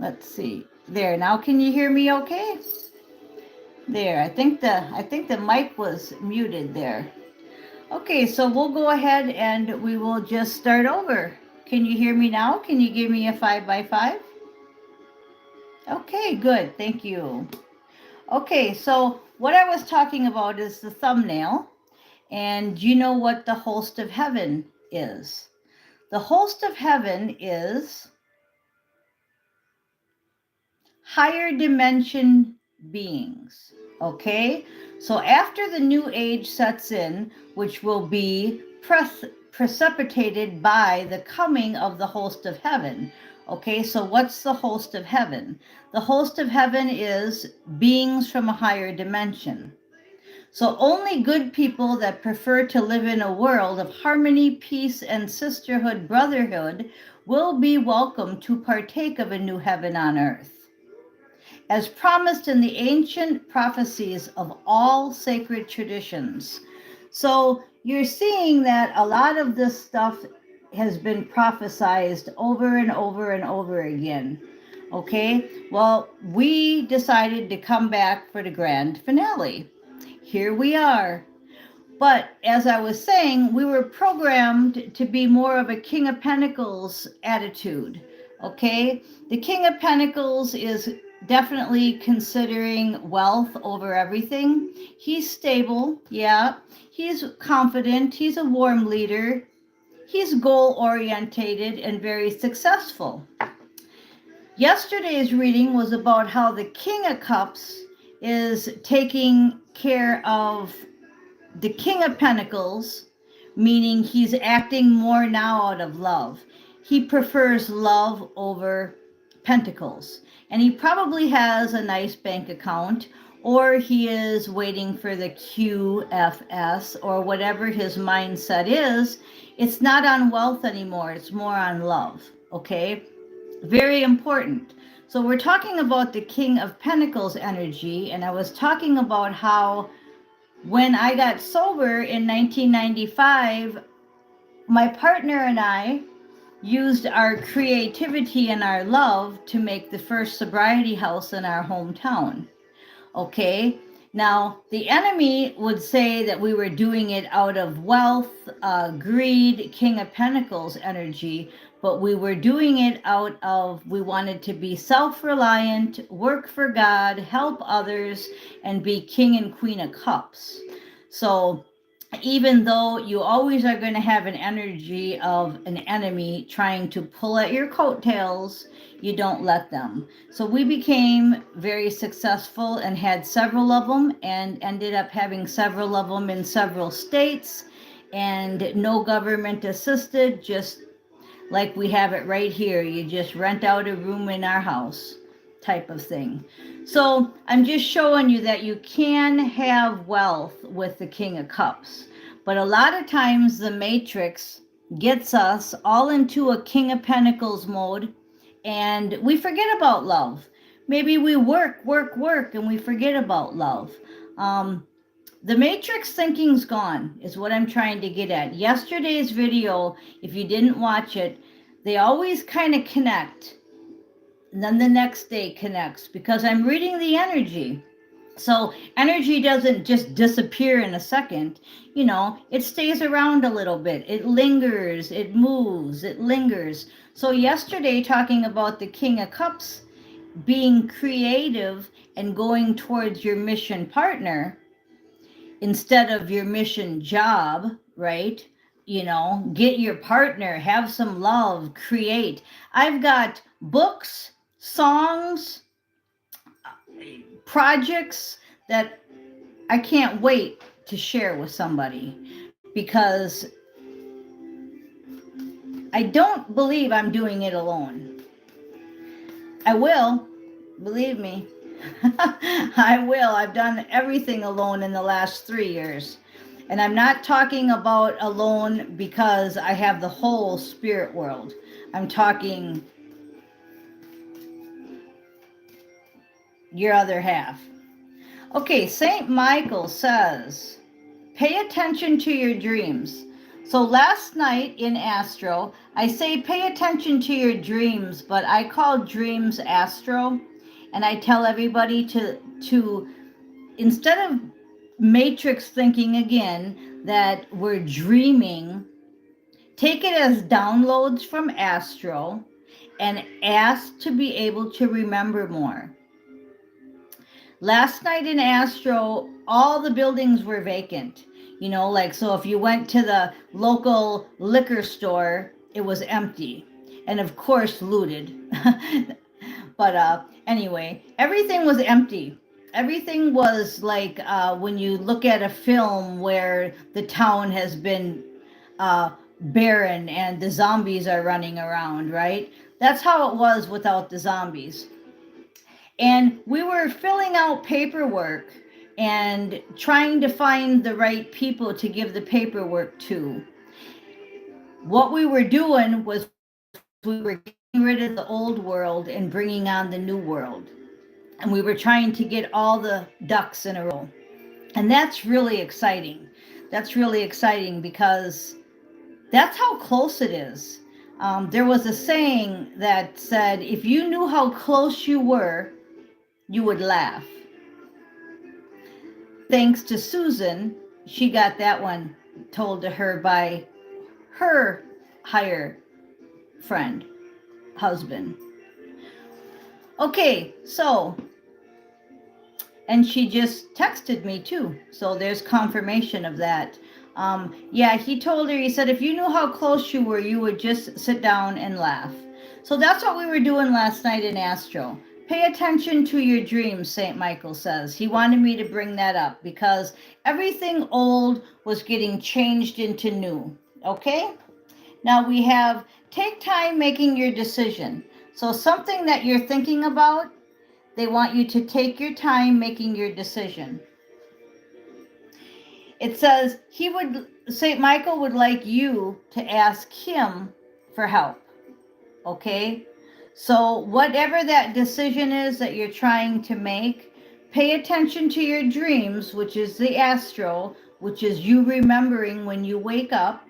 Let's see. There. Now can you hear me okay? There. I think the mic was muted there. Okay, so we'll go ahead and we will just start over. Can you hear me now? Can you give me a 5 by 5? Okay, good. Thank you. Okay, so what I was talking about is the thumbnail. And you know what the host of heaven is? The host of heaven is higher dimension beings. Okay, so after the new age sets in, which will be precipitated by the coming of the host of heaven. Okay, so what's the host of heaven? The host of heaven is beings from a higher dimension. So only good people that prefer to live in a world of harmony, peace, and sisterhood, brotherhood will be welcome to partake of a new heaven on earth, as promised in the ancient prophecies of all sacred traditions. So you're seeing that a lot of this stuff has been prophesized over and over and over again. Okay, well, we decided to come back for the grand finale. Here we are. But as I was saying, we were programmed to be more of a King of Pentacles attitude. Okay, the King of Pentacles is definitely considering wealth over everything. He's stable, yeah. He's confident. He's a warm leader. He's goal orientated and very successful. Yesterday's reading was about how the King of Cups is taking care of the King of Pentacles, meaning he's acting more now out of love. He prefers love over pentacles. And he probably has a nice bank account, or he is waiting for the QFS, or whatever his mindset is. It's not on wealth anymore, it's more on love. Okay? Very important. So we're talking about the King of Pentacles energy, and I was talking about how when I got sober in 1995, my partner and I used our creativity and our love to make the first sobriety house in our hometown. Okay, now the enemy would say that we were doing it out of wealth, greed, King of Pentacles energy, but we were doing it out of, we wanted to be self-reliant, work for God, help others, and be King and Queen of Cups. So even though you always are going to have an energy of an enemy trying to pull at your coattails, you don't let them. So we became very successful and had several of them, and ended up having several of them in several states, and no government assisted, just like we have it right here. You just rent out a room in our house type of thing. So I'm just showing you that you can have wealth with the King of Cups. But a lot of times the Matrix gets us all into a King of Pentacles mode, and we forget about love. Maybe we work, and we forget about love. The Matrix thinking's gone, is what I'm trying to get at. Yesterday's video, if you didn't watch it, they always kind of connect. And then the next day connects, because I'm reading the energy. So energy doesn't just disappear in a second. You know, it stays around a little bit. It lingers, it moves, it lingers. So yesterday, talking about the King of Cups being creative and going towards your mission partner instead of your mission job, right? You know, get your partner, have some love, create. I've got books, songs, projects that I can't wait to share with somebody, because I don't believe I'm doing it alone. I will, believe me. I will. I've done everything alone in the last 3 years. And I'm not talking about alone because I have the whole spirit world. I'm talking your other half. Okay, St. Michael says, pay attention to your dreams. So last night in Astro, I say pay attention to your dreams, but I call dreams Astro, and I tell everybody to instead of matrix thinking again that we're dreaming, take it as downloads from Astro and ask to be able to remember more. Last night in Astro, all the buildings were vacant. You know, like, so if you went to the local liquor store, it was empty. And of course, looted. But anyway, everything was empty. Everything was like when you look at a film where the town has been barren and the zombies are running around, right? That's how it was without the zombies. And we were filling out paperwork and trying to find the right people to give the paperwork to. What we were doing was we were getting rid of the old world and bringing on the new world. And we were trying to get all the ducks in a row. And that's really exciting. That's really exciting because that's how close it is. There was a saying that said, if you knew how close you were, you would laugh. Thanks to Susan, she got that one told to her by her higher friend, husband. Okay, so, and she just texted me too, so there's confirmation of that. Yeah, he told her, he said, if you knew how close you were, you would just sit down and laugh. So that's what we were doing last night in Astro. Pay attention to your dreams, St. Michael says. He wanted me to bring that up because everything old was getting changed into new. Okay? Now we have take time making your decision. So something that you're thinking about, they want you to take your time making your decision. It says St. Michael would like you to ask him for help. Okay? So whatever that decision is that you're trying to make, pay attention to your dreams, which is the Astro, which is you remembering when you wake up.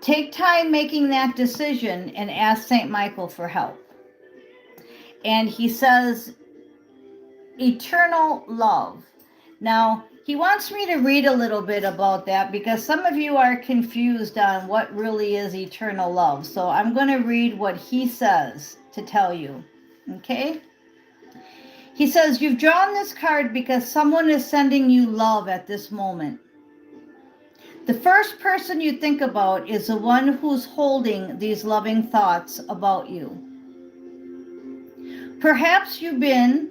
Take time making that decision and ask St. Michael for help. And he says, eternal love. Now, he wants me to read a little bit about that because some of you are confused on what really is eternal love. So I'm going to read what he says to tell you. Okay? He says, you've drawn this card because someone is sending you love at this moment. The first person you think about is the one who's holding these loving thoughts about you. Perhaps you've been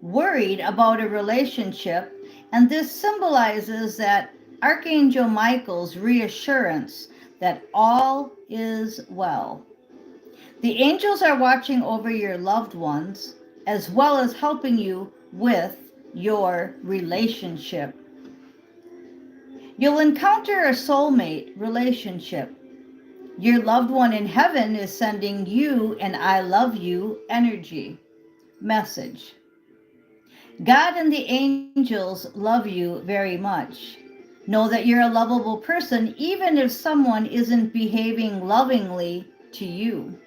worried about a relationship, and this symbolizes that Archangel Michael's reassurance that all is well. The angels are watching over your loved ones as well as helping you with your relationship. You'll encounter a soulmate relationship. Your loved one in heaven is sending you an I love you energy message. God and the angels love you very much. Know that you're a lovable person, even if someone isn't behaving lovingly to you.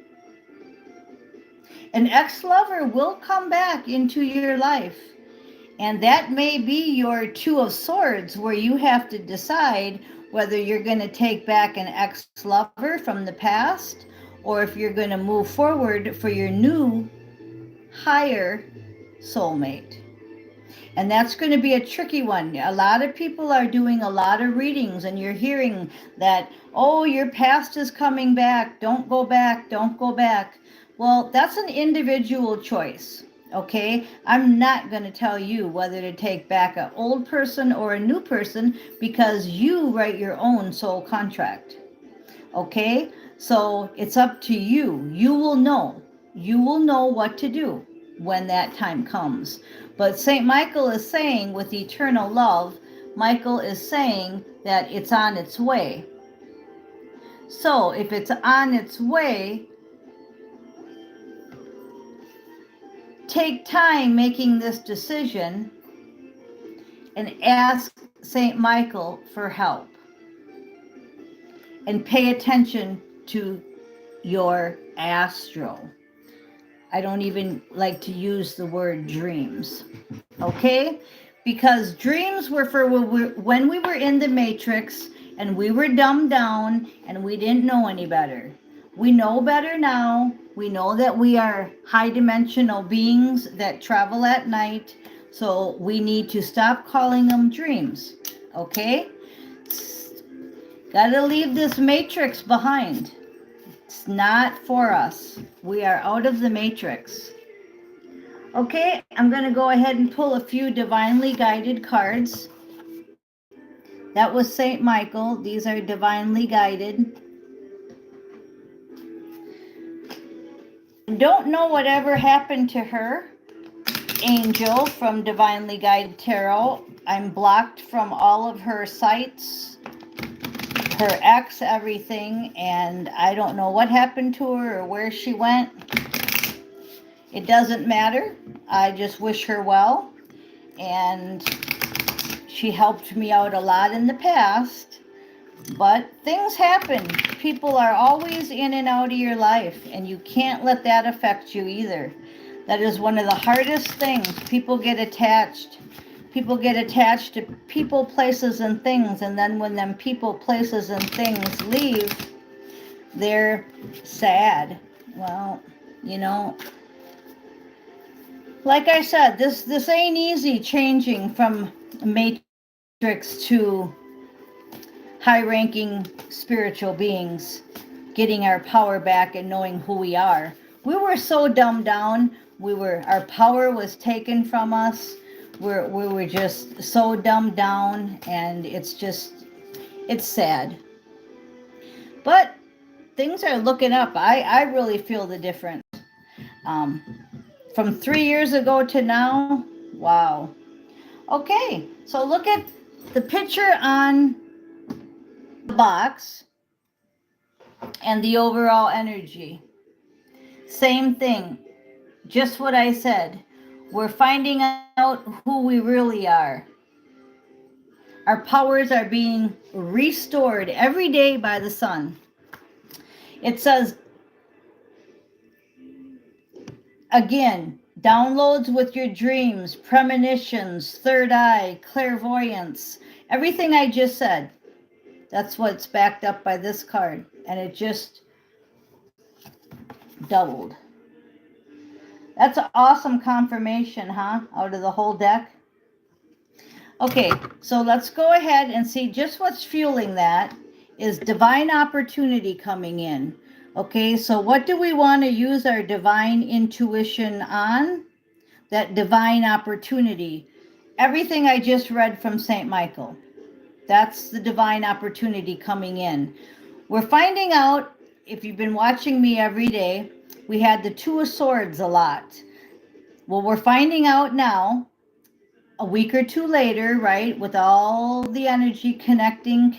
An ex-lover will come back into your life, and that may be your Two of Swords, where you have to decide whether you're going to take back an ex-lover from the past, or if you're going to move forward for your new, higher soulmate. And that's going to be a tricky one. A lot of people are doing a lot of readings and you're hearing that, oh, your past is coming back. Don't go back. Don't go back. Well, that's an individual choice. Okay? I'm not going to tell you whether to take back an old person or a new person because you write your own soul contract. Okay? So it's up to you. You will know. You will know what to do when that time comes. But St. Michael is saying with eternal love, Michael is saying that it's on its way. So if it's on its way, take time making this decision and ask St. Michael for help. and pay attention to your astral. I don't even like to use the word dreams, okay? Because dreams were for when we were in the matrix and we were dumbed down and we didn't know any better. We know better now. We know that we are high dimensional beings that travel at night. So we need to stop calling them dreams, okay? Gotta leave this matrix behind. It's not for us. We are out of the matrix. Okay, I'm going to go ahead and pull a few divinely guided cards. That was Saint Michael. These are divinely guided. Don't know whatever happened to her, Angel from Divinely Guided Tarot. I'm blocked from all of her sites, her ex, everything, and I don't know what happened to her or where she went. It doesn't matter. I just wish her well, and she helped me out a lot in the past, but things happen. People are always in and out of your life, and you can't let that affect you either. That is one of the hardest things. People get attached. People get attached to people, places, and things, and then when them people, places, and things leave, they're sad. Well, you know, like I said, this ain't easy, changing from matrix to high-ranking spiritual beings, getting our power back and knowing who we are. We were so dumbed down. Our power was taken from us. We were just so dumbed down, and it's sad. But things are looking up. I really feel the difference. From 3 years ago to now, wow. Okay, so look at the picture on the box and the overall energy. Same thing, just what I said. We're finding out who we really are. Our powers are being restored every day by the sun. It says, again, downloads with your dreams, premonitions, third eye, clairvoyance, everything I just said. That's what's backed up by this card. And it just doubled. That's an awesome confirmation, huh? Out of the whole deck. Okay, so let's go ahead and see just what's fueling that is divine opportunity coming in. Okay, so what do we want to use our divine intuition on? That divine opportunity. Everything I just read from Saint Michael. That's the divine opportunity coming in. We're finding out, if you've been watching me every day, we had the Two of Swords a lot. Well, we're finding out now, a week or two later, right, with all the energy connecting.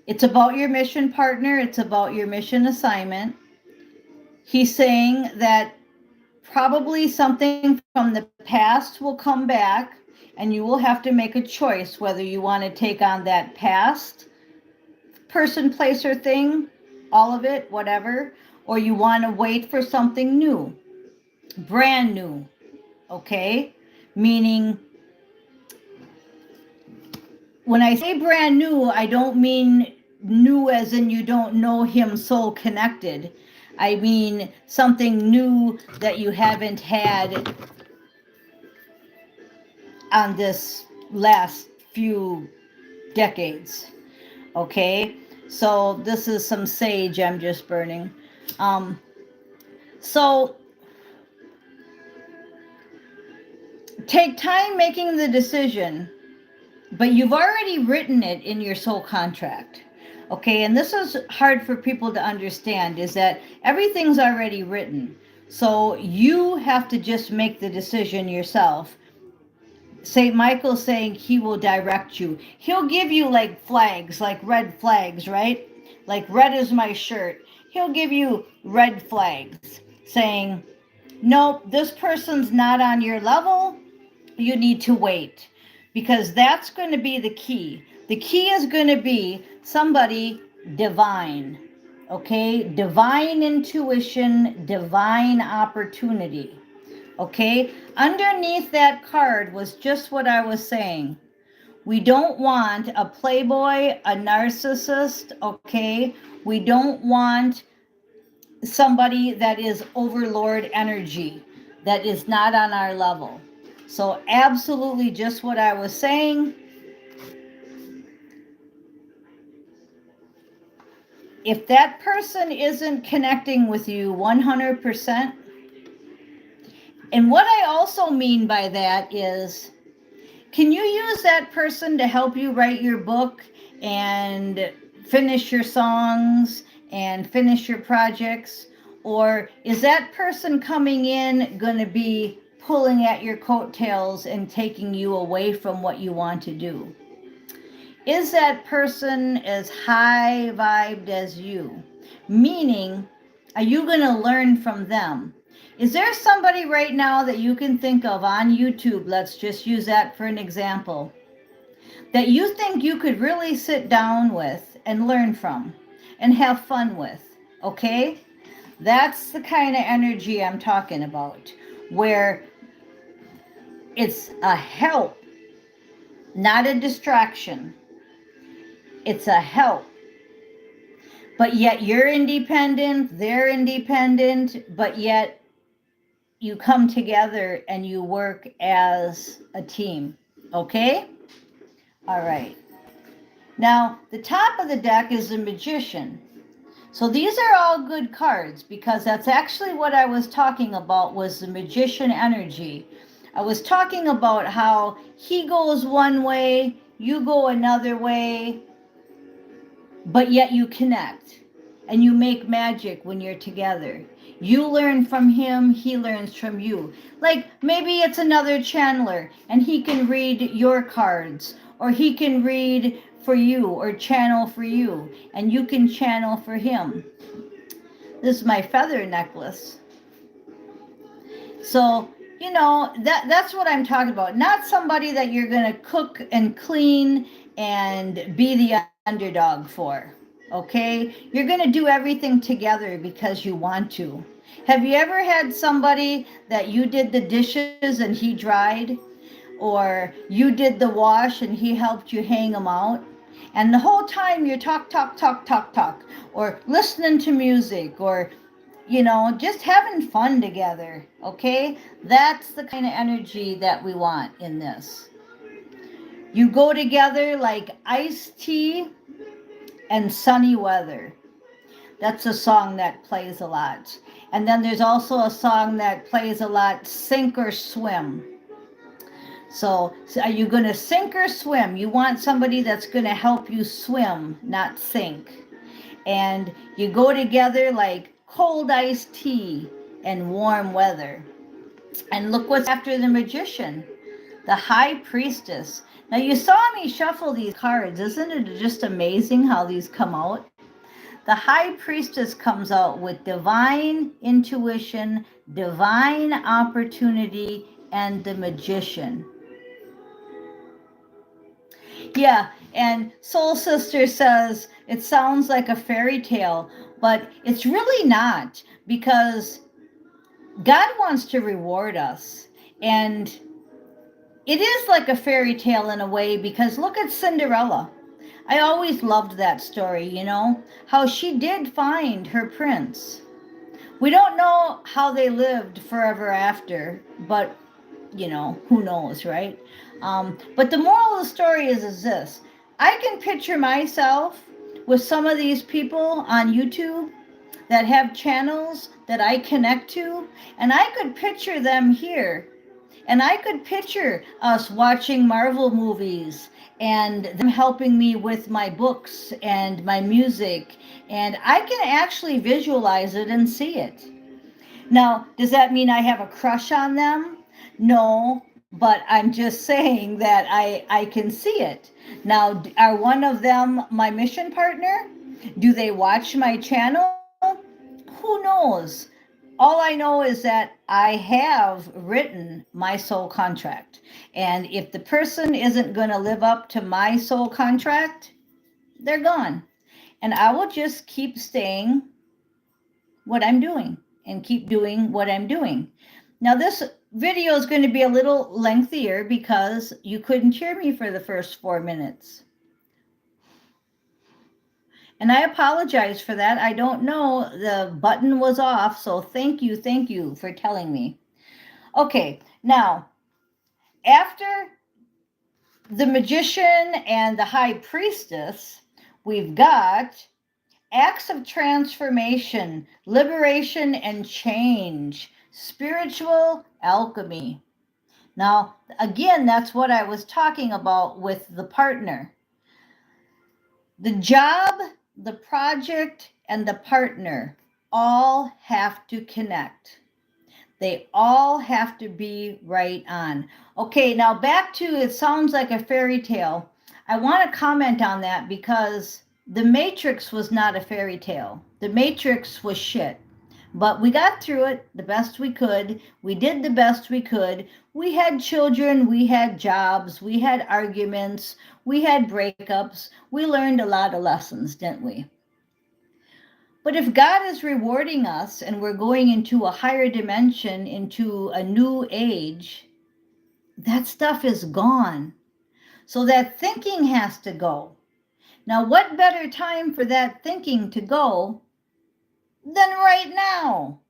It's about your mission partner. It's about your mission assignment. He's saying that probably something from the past will come back, and you will have to make a choice whether you want to take on that past person, place, or thing, all of it, whatever, or you want to wait for something new, brand new, okay? Meaning, when I say brand new, I don't mean new as in you don't know him, soul connected. I mean something new that you haven't had on this last few decades. Okay, so this is some sage I'm just burning. So take time making the decision, but you've already written it in your soul contract. Okay, and this is hard for people to understand, is that everything's already written. So you have to just make the decision yourself. St. Michael's saying he will direct you. He'll give you like flags, like red flags, right? Like red is my shirt. He'll give you red flags saying, nope, this person's not on your level. You need to wait. Because that's going to be the key. The key is going to be somebody divine, okay? Divine intuition, divine opportunity, okay? Underneath that card was just what I was saying. We don't want a playboy, a narcissist, okay? We don't want somebody that is overlord energy, that is not on our level. So absolutely just what I was saying. If that person isn't connecting with you 100%, and what I also mean by that is, can you use that person to help you write your book and finish your songs and finish your projects? Or is that person coming in going to be pulling at your coattails and taking you away from what you want to do? Is that person as high vibed as you? Meaning, are you going to learn from them? Is there somebody right now that you can think of on YouTube, let's just use that for an example, that you think you could really sit down with and learn from and have fun with, okay? That's the kind of energy I'm talking about, where it's a help, not a distraction. It's a help. But yet you're independent, they're independent, but yet you come together and you work as a team. Okay? All right. Now, the top of the deck is the Magician. So these are all good cards because that's actually what I was talking about, was the Magician energy. I was talking about how he goes one way, you go another way, but yet you connect and you make magic when you're together. You learn from him, he learns from you. Like maybe it's another channeler and he can read your cards, or he can read for you or channel for you, and you can channel for him. This is my feather necklace. So, you know, that's what I'm talking about. Not somebody that you're going to cook and clean and be the underdog for, okay? You're going to do everything together because you want to. Have you ever had somebody that you did the dishes and he dried? Or you did the wash and he helped you hang them out? And the whole time you're talk, or listening to music, or, you know, just having fun together, okay? That's the kind of energy that we want in this. You go together like iced tea and sunny weather. That's a song that plays a lot. And then there's also a song that plays a lot, Sink or Swim. So are you going to sink or swim? You want somebody that's going to help you swim, not sink. And you go together like cold iced tea and warm weather. And look what's after the Magician, the High Priestess. Now you saw me shuffle these cards. Isn't it just amazing how these come out? The High Priestess comes out with divine intuition, divine opportunity, and the Magician. Yeah, and Soul Sister says it sounds like a fairy tale, but it's really not, because God wants to reward us. And it is like a fairy tale in a way, because look at Cinderella. I always loved that story, you know, how she did find her prince. We don't know how they lived forever after, but, you know, who knows, right? But the moral of the story is this. I can picture myself with some of these people on YouTube that have channels that I connect to, and I could picture them here. And I could picture us watching Marvel movies and them helping me with my books and my music. And I can actually visualize it and see it. Now, does that mean I have a crush on them? No, but I'm just saying that I can see it. Now, are one of them my mission partner? Do they watch my channel? Who knows? All I know is that I have written my soul contract. And if the person isn't going to live up to my soul contract, they're gone. And I will just keep staying what I'm doing and keep doing what I'm doing. Now, this video is going to be a little lengthier because you couldn't hear me for the first 4 minutes. And I apologize for that. I don't know, the button was off, so thank you for telling me. Okay, now, after the magician and the high priestess, we've got acts of transformation, liberation, and change, spiritual alchemy. Now, again, that's what I was talking about with the partner. The job, the project, and the partner all have to connect. They all have to be right on. Okay, now back to it sounds like a fairy tale. I want to comment on that because The Matrix was not a fairy tale. The Matrix was shit. But we got through it the best we could. We did the best we could. We had children, we had jobs, we had arguments, we had breakups. We learned a lot of lessons, didn't we? But if God is rewarding us and we're going into a higher dimension, into a new age, that stuff is gone. So that thinking has to go. Now, what better time for that thinking to go than right now?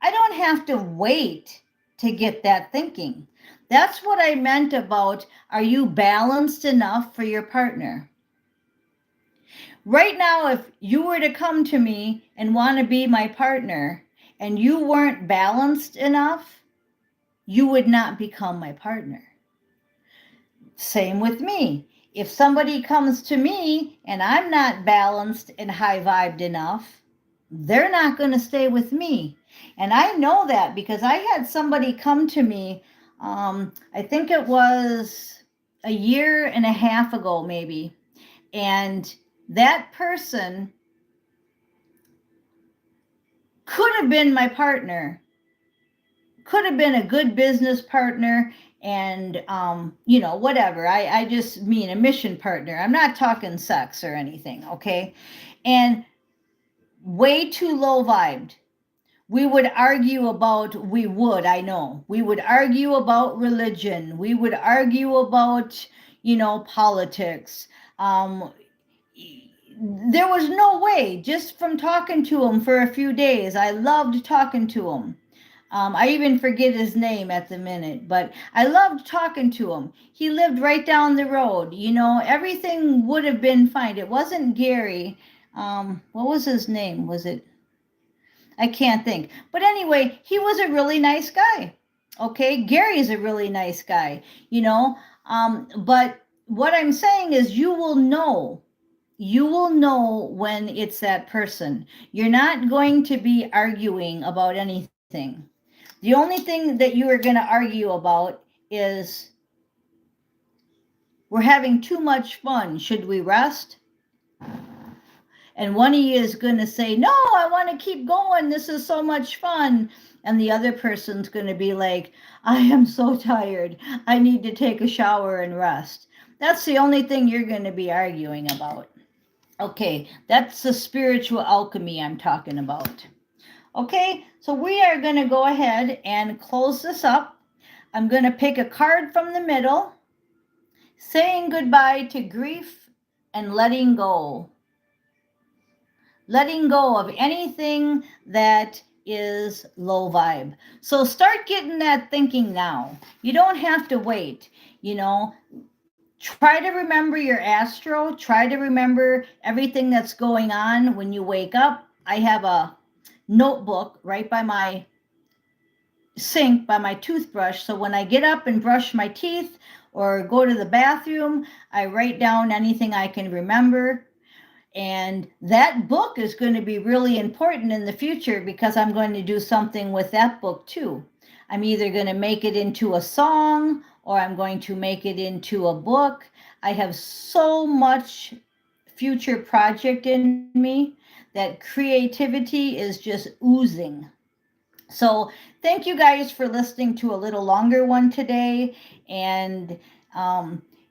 I don't have to wait to get that thinking. That's what I meant about, are you balanced enough for your partner? Right now, if you were to come to me and want to be my partner and you weren't balanced enough, you would not become my partner. Same with me. If somebody comes to me and I'm not balanced and high vibed enough, they're not going to stay with me. And I know that because I had somebody come to me, I think it was a year and a half ago, maybe. And that person could have been my partner, could have been a good business partner, and whatever. I just mean a mission partner. I'm not talking sex or anything, okay? And way too low vibed. We would argue about, we would argue about religion. We would argue about, politics. There was no way, just from talking to him for a few days. I loved talking to him. I even forget his name at the minute, but I loved talking to him. He lived right down the road. Everything would have been fine. It wasn't Gary. What was his name? Was it? I can't think. But anyway, he was a really nice guy. Okay, Gary's a really nice guy, but what I'm saying is you will know when it's that person. You're not going to be arguing about anything. The only thing that you are going to argue about is, we're having too much fun. Should we rest? And one of you is going to say, no, I want to keep going. This is so much fun. And the other person's going to be like, I am so tired. I need to take a shower and rest. That's the only thing you're going to be arguing about. Okay, that's the spiritual alchemy I'm talking about. Okay, so we are going to go ahead and close this up. I'm going to pick a card from the middle, saying goodbye to grief and letting go. Letting go of anything that is low vibe. So start getting that thinking now. You don't have to wait, Try to remember your astro. Try to remember everything that's going on when you wake up. I have a notebook right by my sink, by my toothbrush. So when I get up and brush my teeth or go to the bathroom, I write down anything I can remember. And that book is going to be really important in the future because I'm going to do something with that book too. I'm either going to make it into a song or I'm going to make it into a book. I have so much future project in me that creativity is just oozing. So thank you guys for listening to a little longer one today. And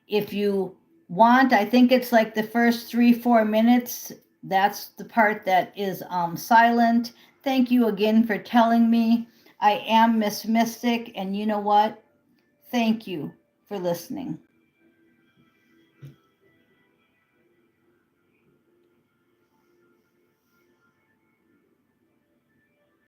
if you want, I think it's like the first 3-4 minutes. That's the part that is silent. Thank you again for telling me. I am Miss Mystic, and you know what? Thank you for listening.